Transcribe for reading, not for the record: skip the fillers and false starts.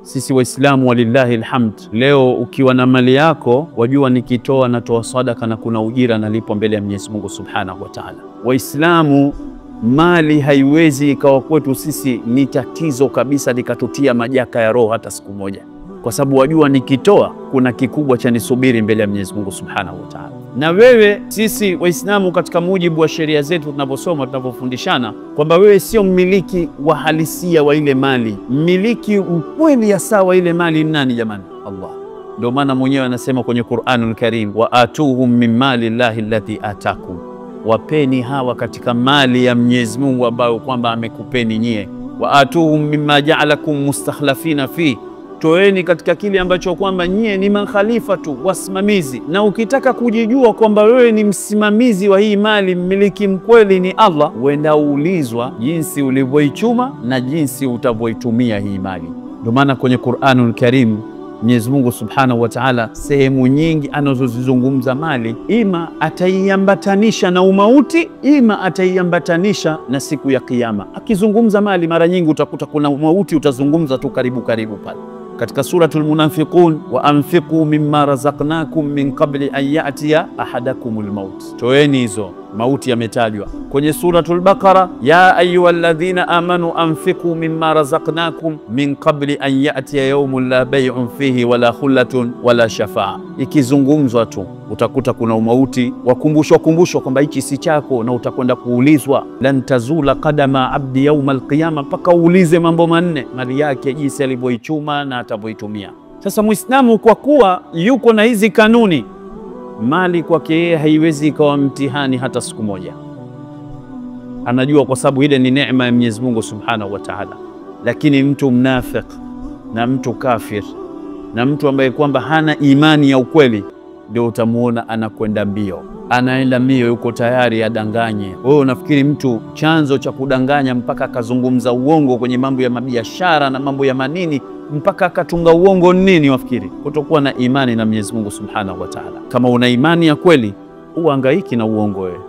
Sisi Waislamu walillahi alhamd, leo ukiwa na mali yako wajua nikitoa natoa sadaka na kuna ujira nalipo mbele ya Mwenyezi Mungu Subhanahu wa Ta'ala. Waislamu, mali haiwezi ikawa kwetu sisi ni tatizo kabisa likatutia majaka ya roho hata siku moja, kwa sababu wajua nikitoa kuna kikubwa cha nisubiri mbele ya Mwenyezi Mungu Subhanahu wa Ta'ala. Na wewe, sisi Waislamu katika mujibu wa sheria zetu tunavyosoma, tunavyofundishana kwamba wewe sio mmiliki wa halisia wa ile mali. Mmiliki ukweli ya sawa ile mali ni nani jamani? Allah. Ndio maana mwenyewe anasema kwenye Qur'anul Karim, wa atuhum min mali llahi allati atakum, wapeni hawa katika mali ya Mwenyezi Mungu ambayo kwamba amekupeni nyie. Wa atuhum mimma ja'alakum mustakhlafina fi, toeni katika kile ambacho kwamba nyie ni makhalifa tu, wasimamizi. Na ukitaka kujijua kwamba wewe ni msimamizi wa hii mali, mmiliki mkweli ni Allah, uenda uulizwa jinsi ulivyoichuma na jinsi utavyoitumia hii mali. Ndio maana kwenye Qur'anul Karim Mwenyezi Mungu Subhanahu wa Ta'ala sehemu nyingi anazozizungumza mali, ima ataiambatanisha na umauti, ima ataiambatanisha na siku ya Kiyama. Akizungumza mali mara nyingi utakuta kuna umauti utazungumza tu karibu pale. Katika suratul Munafiqun, wa anfiqu mimma razaqnakum min qabli an ya'tiya ahadakumul maut, toeni hizo mauti yametajwa. Kwenye suratul Baqara, ya ayyuhalladhina amanu anfiqu mimma razaqnakum min qabli an ya'tiya yawmun la bay'un fihi wala khullatun wala shafa'a. Ikizungumzwa tu utakuta kuna umauti, wakumbushwa kwamba hichi si chako na utakwenda kuulizwa, lan tazula qadama abdi yawmal qiyama, mpaka uulize mambo manne, mali yake jinsi alivyoichuma na atavyoitumia. Sasa Muislamu kwa kuwa yuko na hizi kanuni, mali kwake yeye haiwezi ikawa mtihani hata siku moja. Anajua kwa sababu ile ni neema ya Mwenyezi Mungu Subhanahu wa Ta'ala. Lakini mtu mnafik na mtu kafir na mtu ambaye kwamba hana imani ya ukweli, ndio utamuona anakwenda mbio, anaenda mbio, yuko tayari adanganye. Wewe unafikiri mtu chanzo cha kudanganya mpaka akazungumza uongo kwenye mambo ya mabiashara na mambo ya manini, mpaka akatunga uongo nini? Wafikiri kutokuwa na imani na Mwenyezi Mungu Subhanahu wa Ta'ala. Kama una imani ya kweli, uhangaiki na uongo wewe.